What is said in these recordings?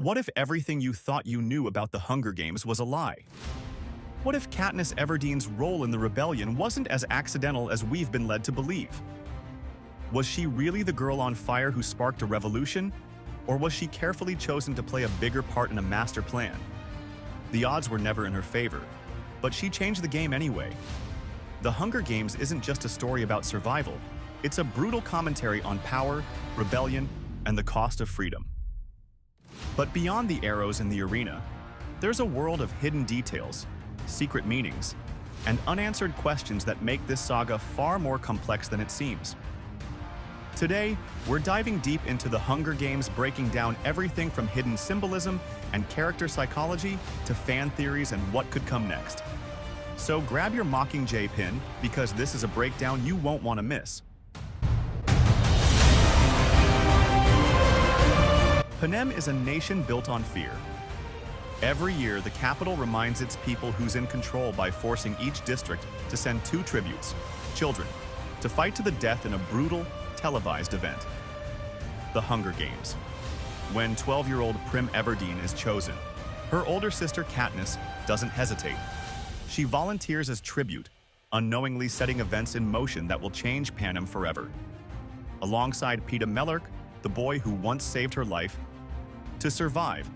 What if everything you thought you knew about the Hunger Games was a lie? What if Katniss Everdeen's role in the rebellion wasn't as accidental as we've been led to believe? Was she really the girl on fire who sparked a revolution? Or was she carefully chosen to play a bigger part in a master plan? The odds were never in her favor, but she changed the game anyway. The Hunger Games isn't just a story about survival, it's a brutal commentary on power, rebellion, and the cost of freedom. But beyond the arrows in the arena, there's a world of hidden details, secret meanings, and unanswered questions that make this saga far more complex than it seems. Today, we're diving deep into the Hunger Games, breaking down everything from hidden symbolism and character psychology to fan theories and what could come next. So grab your Mockingjay pin, because this is a breakdown you won't want to miss. Panem is a nation built on fear. Every year, the capital reminds its people who's in control by forcing each district to send 2 tributes, children, to fight to the death in a brutal, televised event. The Hunger Games. When 12-year-old Prim Everdeen is chosen, her older sister Katniss doesn't hesitate. She volunteers as tribute, unknowingly setting events in motion that will change Panem forever. Alongside Panem, the boy who once saved her life, to survive,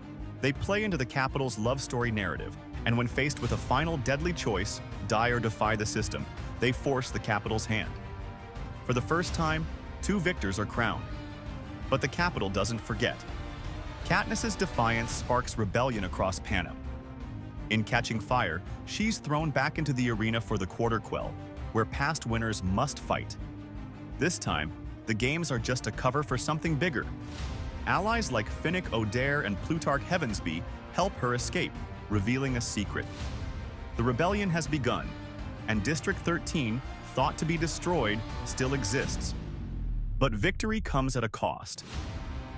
they play into the capital's love story narrative, and when faced with a final deadly choice, die or defy the system, they force the capital's hand. For the first time, 2 victors are crowned. But the capital doesn't forget. Katniss's defiance sparks rebellion across Panem. In catching fire, she's thrown back into the arena for the Quarter Quell, where past winners must fight. This time, the games are just a cover for something bigger. Allies like Finnick Odair and Plutarch Heavensby help her escape, revealing a secret. The rebellion has begun, and District 13, thought to be destroyed, still exists. But victory comes at a cost.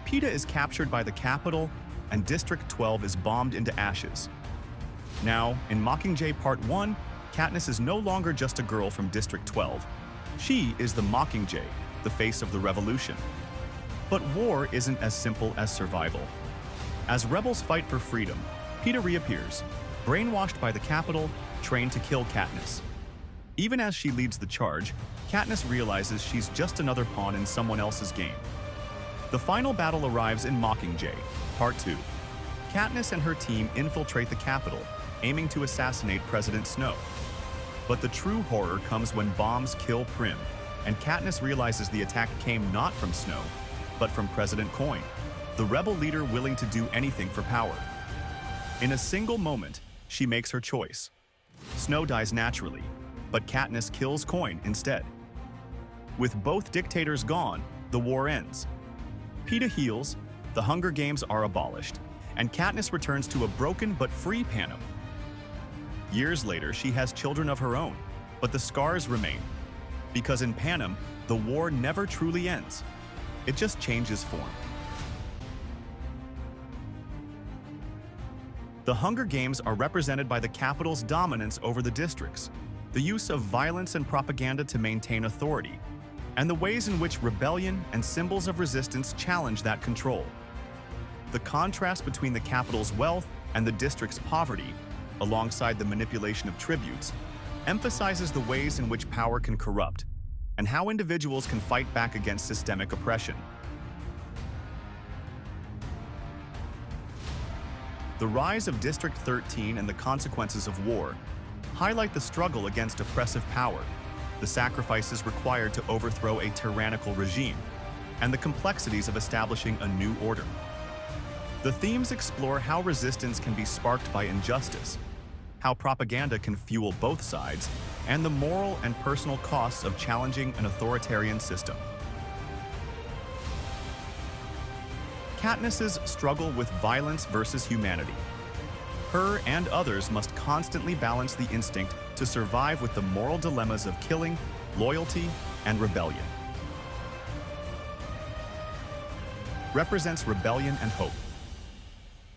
Peeta is captured by the capital, and District 12 is bombed into ashes. Now, in Mockingjay Part 1, Katniss is no longer just a girl from District 12. She is the Mockingjay, the face of the revolution. But war isn't as simple as survival. As rebels fight for freedom, Peeta reappears, brainwashed by the capital, trained to kill Katniss. Even as she leads the charge, Katniss realizes she's just another pawn in someone else's game. The final battle arrives in Mockingjay, Part 2. Katniss and her team infiltrate the capital, aiming to assassinate President Snow. But the true horror comes when bombs kill Prim, and Katniss realizes the attack came not from Snow, but from President Coin, the rebel leader willing to do anything for power. In a single moment, she makes her choice. Snow dies naturally, but Katniss kills Coin instead. With both dictators gone, the war ends. Peeta heals, the Hunger Games are abolished, and Katniss returns to a broken but free Panem. Years later, she has children of her own, but the scars remain. Because in Panem, the war never truly ends. It just changes form. The Hunger Games are represented by the capital's dominance over the districts, the use of violence and propaganda to maintain authority, and the ways in which rebellion and symbols of resistance challenge that control. The contrast between the capital's wealth and the district's poverty, alongside the manipulation of tributes, emphasizes the ways in which power can corrupt and how individuals can fight back against systemic oppression. The rise of District 13 and the consequences of war highlight the struggle against oppressive power, the sacrifices required to overthrow a tyrannical regime, and the complexities of establishing a new order. The themes explore how resistance can be sparked by injustice, how propaganda can fuel both sides, and the moral and personal costs of challenging an authoritarian system. Katniss's struggle with violence versus humanity. Her and others must constantly balance the instinct to survive with the moral dilemmas of killing, loyalty, and rebellion. Represents rebellion and hope.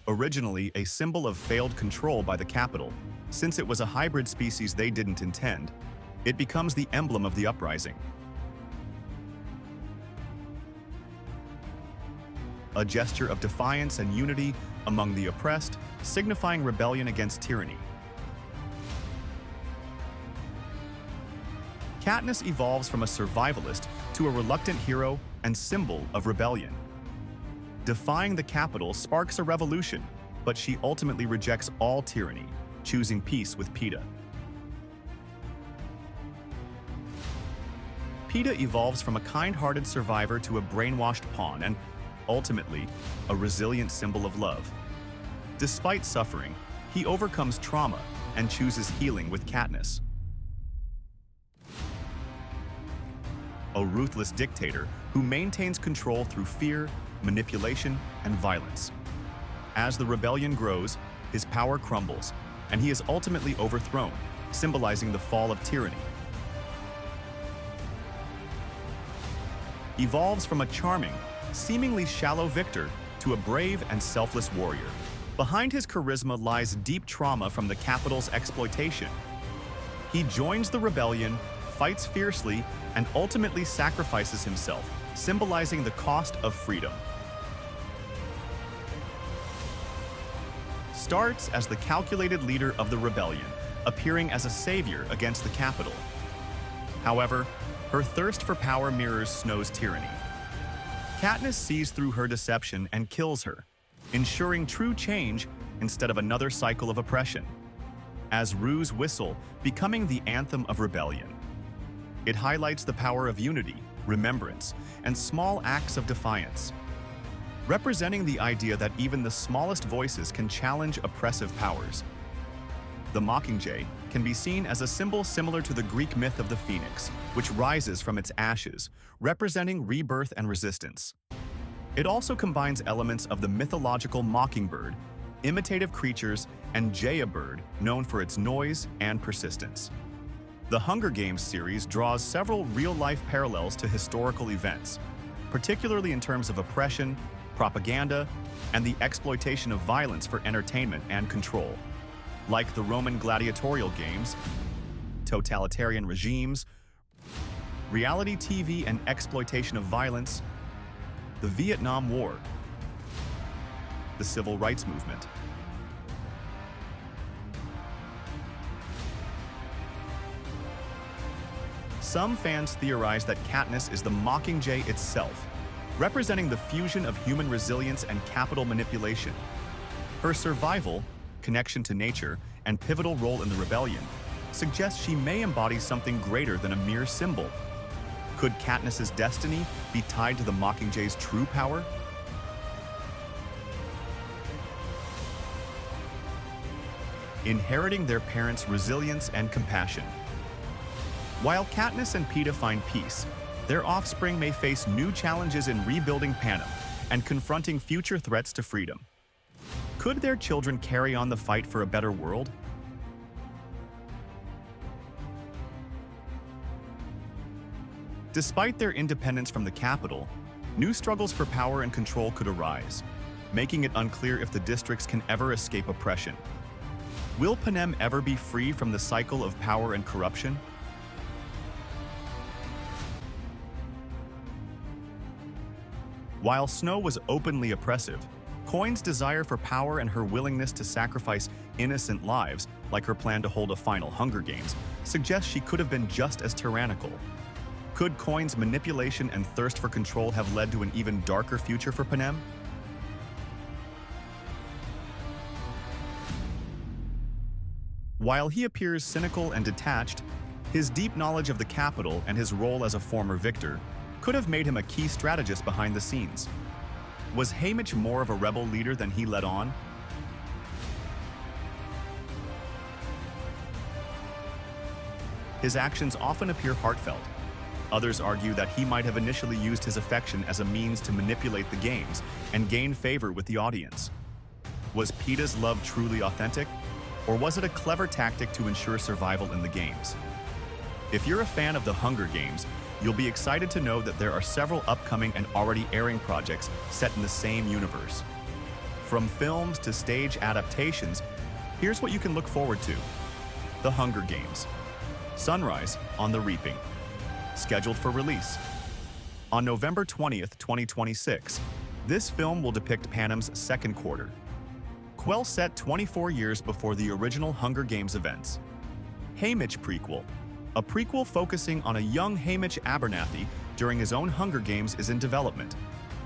Originally a symbol of failed control by the capital, since it was a hybrid species they didn't intend, it becomes the emblem of the uprising. a gesture of defiance and unity among the oppressed, signifying rebellion against tyranny. Katniss evolves from a survivalist to a reluctant hero and symbol of rebellion. Defying the capital sparks a revolution, but she ultimately rejects all tyranny, choosing peace with Peeta. Peeta evolves from a kind-hearted survivor to a brainwashed pawn and, ultimately, a resilient symbol of love. Despite suffering, he overcomes trauma and chooses healing with Katniss. A ruthless dictator who maintains control through fear, manipulation, and violence. As the rebellion grows, his power crumbles, and he is ultimately overthrown, symbolizing the fall of tyranny. Evolves from a charming, seemingly shallow victor to a brave and selfless warrior. Behind his charisma lies deep trauma from the capital's exploitation. He joins the rebellion, fights fiercely, and ultimately sacrifices himself, symbolizing the cost of freedom. Starts as the calculated leader of the rebellion, appearing as a savior against the capital. However, her thirst for power mirrors Snow's tyranny. Katniss sees through her deception and kills her, ensuring true change instead of another cycle of oppression. As Rue's whistle, becoming the anthem of rebellion. It highlights the power of unity, remembrance, and small acts of defiance, representing the idea that even the smallest voices can challenge oppressive powers. The Mockingjay can be seen as a symbol similar to the Greek myth of the phoenix, which rises from its ashes, representing rebirth and resistance. It also combines elements of the mythological mockingbird, imitative creatures, and jaybird, known for its noise and persistence. The Hunger Games series draws several real-life parallels to historical events, particularly in terms of oppression, propaganda, and the exploitation of violence for entertainment and control. Like the Roman gladiatorial games, totalitarian regimes, reality TV and exploitation of violence, the Vietnam War, the Civil Rights Movement. Some fans theorize that Katniss is the Mockingjay itself, representing the fusion of human resilience and capital manipulation. Her survival, connection to nature, and pivotal role in the rebellion suggests she may embody something greater than a mere symbol. Could Katniss's destiny be tied to the Mockingjay's true power? Inheriting their parents' resilience and compassion. While Katniss and Peeta find peace, their offspring may face new challenges in rebuilding Panem and confronting future threats to freedom. Could their children carry on the fight for a better world? Despite their independence from the capital, new struggles for power and control could arise, making it unclear if the districts can ever escape oppression. Will Panem ever be free from the cycle of power and corruption? While Snow was openly oppressive, Coin's desire for power and her willingness to sacrifice innocent lives, like her plan to hold a final Hunger Games, suggests she could have been just as tyrannical. Could Coin's manipulation and thirst for control have led to an even darker future for Panem? While he appears cynical and detached, his deep knowledge of the capital and his role as a former victor could have made him a key strategist behind the scenes. Was Haymitch more of a rebel leader than he let on? His actions often appear heartfelt. Others argue that he might have initially used his affection as a means to manipulate the games and gain favor with the audience. Was Peeta's love truly authentic, or was it a clever tactic to ensure survival in the games? If you're a fan of the Hunger Games, you'll be excited to know that there are several upcoming and already airing projects set in the same universe. From films to stage adaptations, here's what you can look forward to. The Hunger Games. Sunrise on the Reaping. Scheduled for release on November 20th, 2026. This film will depict Panem's second quarter. Quell set 24 years before the original Hunger Games events. Haymitch prequel. A prequel focusing on a young Haymitch Abernathy during his own Hunger Games is in development,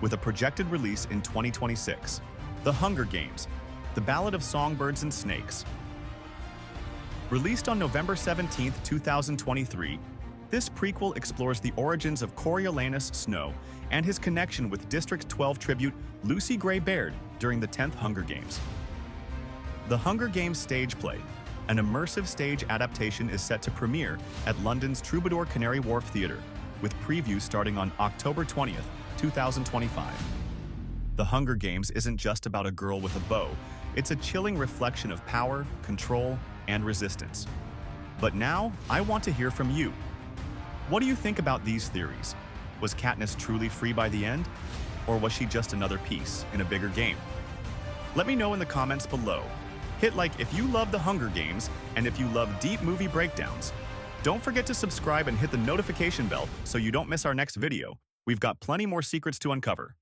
with a projected release in 2026. The Hunger Games. The Ballad of Songbirds and Snakes. Released on November 17, 2023, this prequel explores the origins of Coriolanus Snow and his connection with District 12 tribute Lucy Gray Baird during the 10th Hunger Games. The Hunger Games stage play, an immersive stage adaptation, is set to premiere at London's Troubadour Canary Wharf Theatre, with previews starting on October 20th, 2025. The Hunger Games isn't just about a girl with a bow, it's a chilling reflection of power, control, and resistance. But now, I want to hear from you. What do you think about these theories? Was Katniss truly free by the end? Or was she just another piece in a bigger game? Let me know in the comments below. Hit like if you love the Hunger Games, and if you love deep movie breakdowns. Don't forget to subscribe and hit the notification bell so you don't miss our next video. We've got plenty more secrets to uncover.